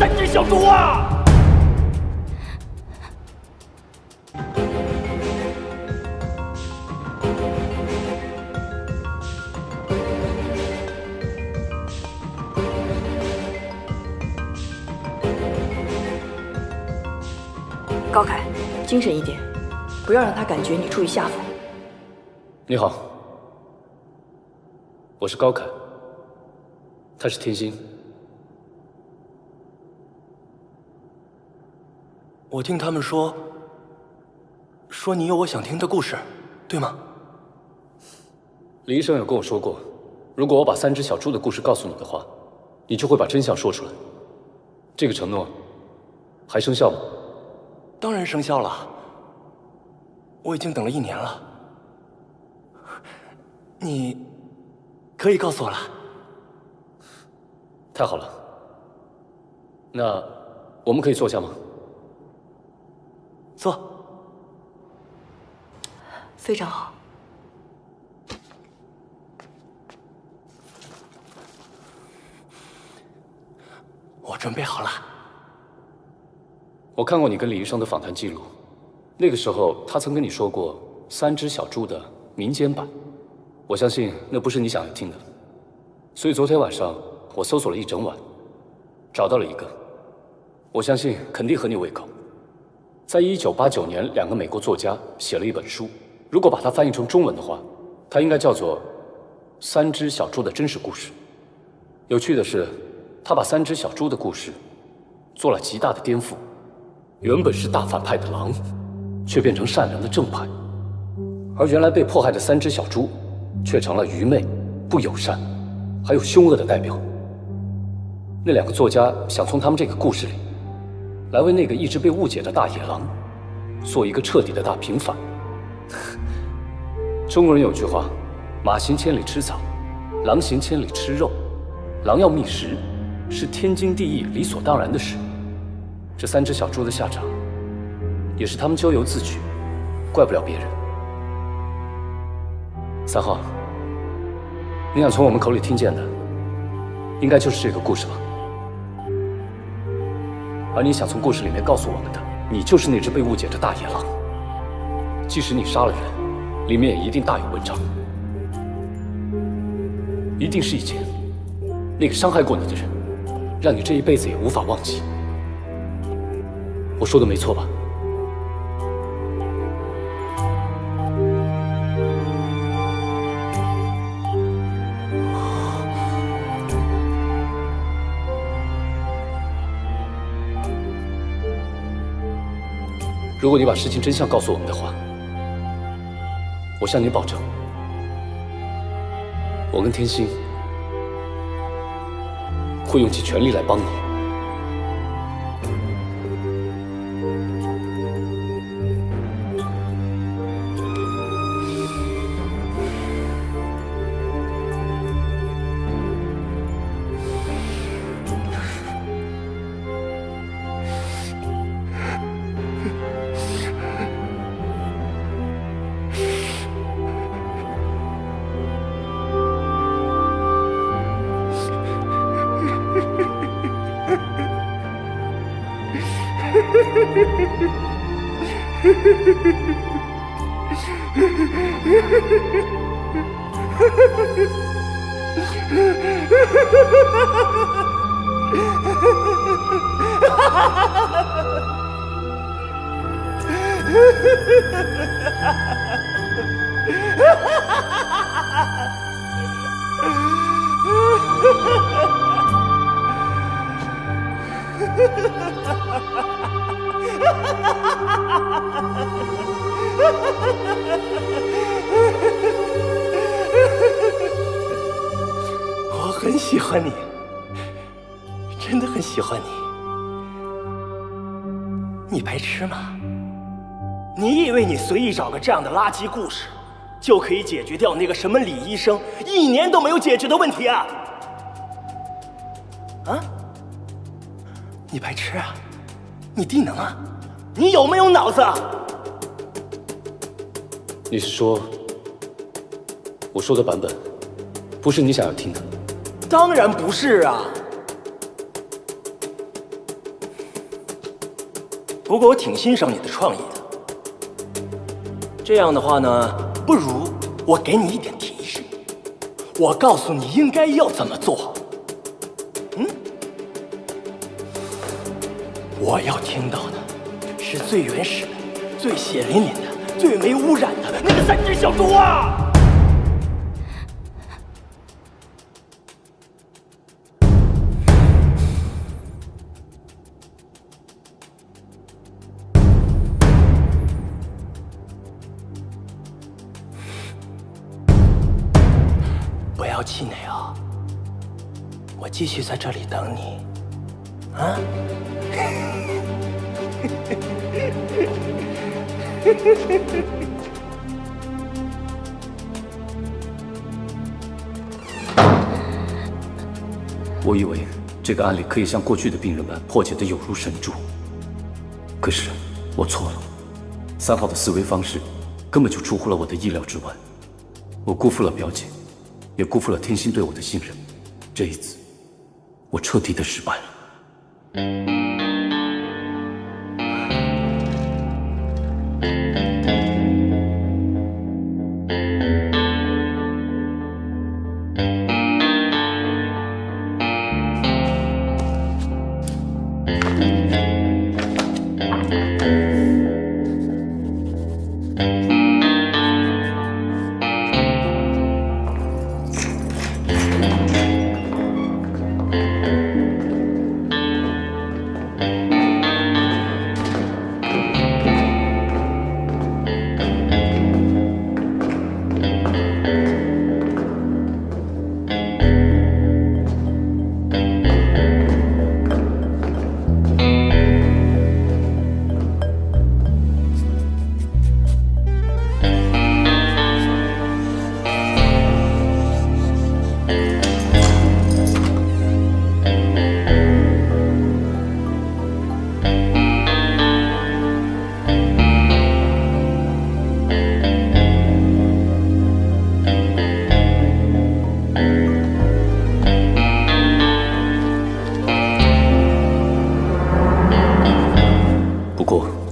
三只小猪啊！高凯，精神一点，不要让他感觉你处于下风。你好，我是高凯，他是天心。我听他们说你有我想听的故事，对吗？李医生有跟我说过，如果我把三只小猪的故事告诉你的话，你就会把真相说出来。这个承诺还生效吗？当然生效了，我已经等了1年了。你可以告诉我了。太好了，那我们可以坐下吗？坐。非常好。我准备好了。我看过你跟李医生的访谈记录，那个时候他曾跟你说过三只小猪的民间版，我相信那不是你想要听的，所以昨天晚上我搜索了一整晚，找到了一个，我相信肯定合你胃口。在1989年，2个美国作家写了一本书，如果把它翻译成中文的话，它应该叫做《三只小猪的真实故事》。有趣的是，他把三只小猪的故事做了极大的颠覆。原本是大反派的狼，却变成善良的正派；而原来被迫害的三只小猪，却成了愚昧、不友善，还有凶恶的代表。那2个作家想从他们这个故事里，来为那个一直被误解的大野狼，做一个彻底的大平反。中国人有句话：马行千里吃草，狼行千里吃肉。狼要觅食，是天经地义、理所当然的事。这三只小猪的下场，也是他们咎由自取，怪不了别人。3号，你想从我们口里听见的，应该就是这个故事吧？而你想从故事里面告诉我们的，你就是那只被误解的大野狼。即使你杀了人，里面也一定大有文章，一定是以前那个伤害过你的人，让你这一辈子也无法忘记。我说的没错吧？如果你把事情真相告诉我们的话，我向你保证，我跟天心会用尽全力来帮你。我很喜欢你，真的很喜欢你。你白痴吗？你以为你随意找个这样的垃圾故事，就可以解决掉那个什么李医生1年都没有解决的问题啊？啊？你白痴啊？你低能啊？你有没有脑子啊？你是说，我说的版本不是你想要听的？当然不是啊！不过我挺欣赏你的创意的。这样的话呢，不如我给你一点提示，我告诉你应该要怎么做。我要听到的是最原始的、最血淋淋的、最没污染的那个3只小猪啊！不要气馁啊，我继续在这里等你，啊？我以为这个案例可以像过去的病人般破解得有如神助，可是我错了。3号的思维方式根本就出乎了我的意料之外，我辜负了表姐，也辜负了天心对我的信任。这一次，我彻底的失败了。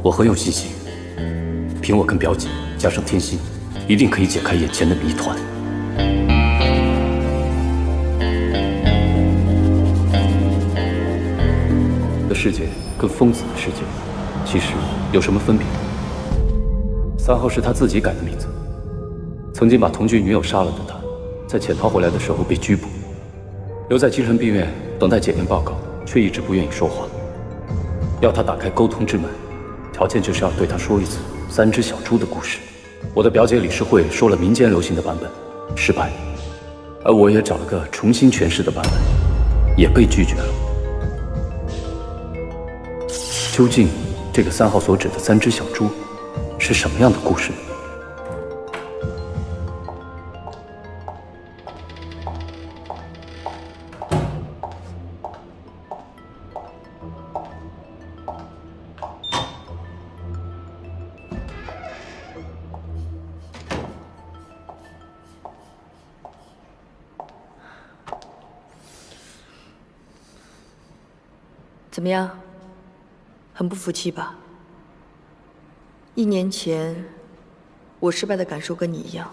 我很有信心，凭我跟表姐加上天心，一定可以解开眼前的谜团。的世界跟疯子的世界其实有什么分别？3号是他自己改的名字，曾经把同居女友杀了的他，在潜逃回来的时候被拘捕，留在精神病院等待检验报告，却一直不愿意说话，要他打开沟通之门。条件就是要对他说一次3只小猪的故事。我的表姐理事会说了民间流行的版本，失败了，而我也找了个重新诠释的版本，也被拒绝了。究竟这个3号所指的3只小猪是什么样的故事呢？怎么样？很不服气吧？1年前，我失败的感受跟你一样。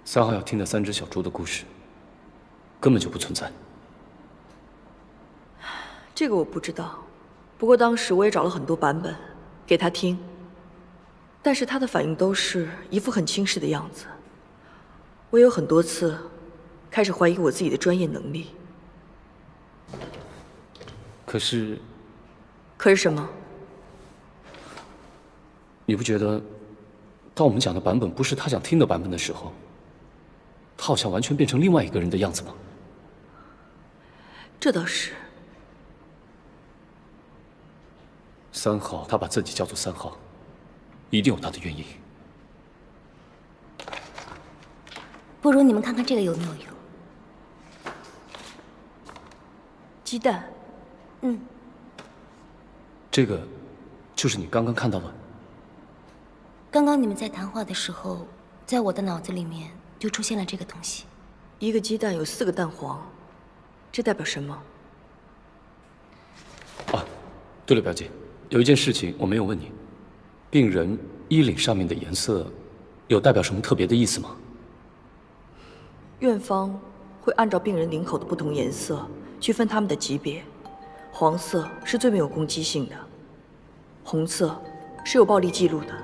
3号要听的3只小猪的故事，根本就不存在。这个我不知道，不过当时我也找了很多版本给他听，但是他的反应都是一副很轻视的样子。我有很多次开始怀疑我自己的专业能力。可是什么？你不觉得，当我们讲的版本不是他想听的版本的时候，他好像完全变成另外一个人的样子吗？这倒是。3号，他把自己叫做3号，一定有他的原因。不如你们看看这个有没有用？鸡蛋。这个就是你刚刚看到的。刚刚你们在谈话的时候，在我的脑子里面就出现了这个东西。一个鸡蛋有4个蛋黄，这代表什么？对了，表姐，有一件事情我没有问你，病人衣领上面的颜色，有代表什么特别的意思吗？院方会按照病人领口的不同颜色区分他们的级别，黄色是最没有攻击性的，红色是有暴力记录的，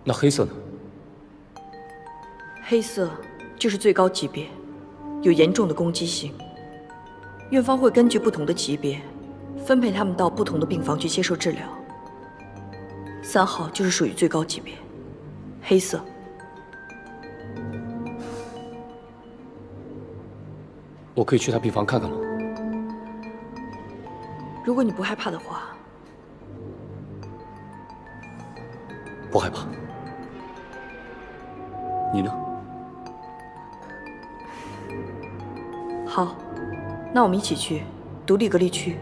那黑色呢？黑色就是最高级别，有严重的攻击性。院方会根据不同的级别，分配他们到不同的病房去接受治疗。3号就是属于最高级别，黑色。我可以去他病房看看吗？如果你不害怕的话。不害怕。你呢？好，那我们一起去独立隔离区。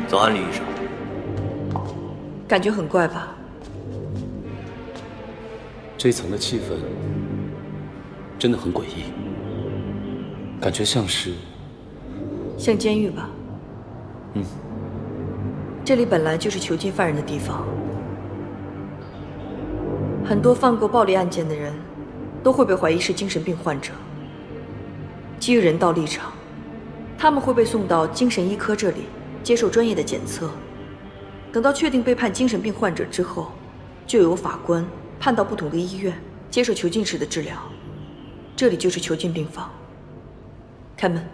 早安，李医生。感觉很怪吧？这一层的气氛真的很诡异，感觉像监狱吧？嗯。这里本来就是囚禁犯人的地方，很多犯过暴力案件的人都会被怀疑是精神病患者。基于人道立场，他们会被送到精神医科这里接受专业的检测。等到确定被判精神病患者之后，就由法官判到不同的医院接受囚禁式的治疗。这里就是囚禁病房。开门。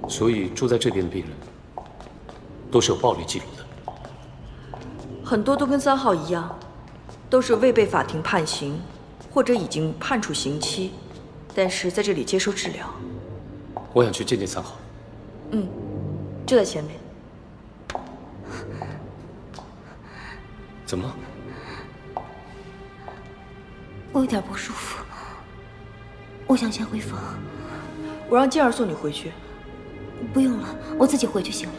所以住在这边的病人都是有暴力记录的。很多都跟3号一样，都是未被法庭判刑，或者已经判处刑期，但是在这里接受治疗。我想去见见3号。嗯，就在前面。怎么了？我有点不舒服，我想先回房。我让静儿送你回去。不用了，我自己回就行了。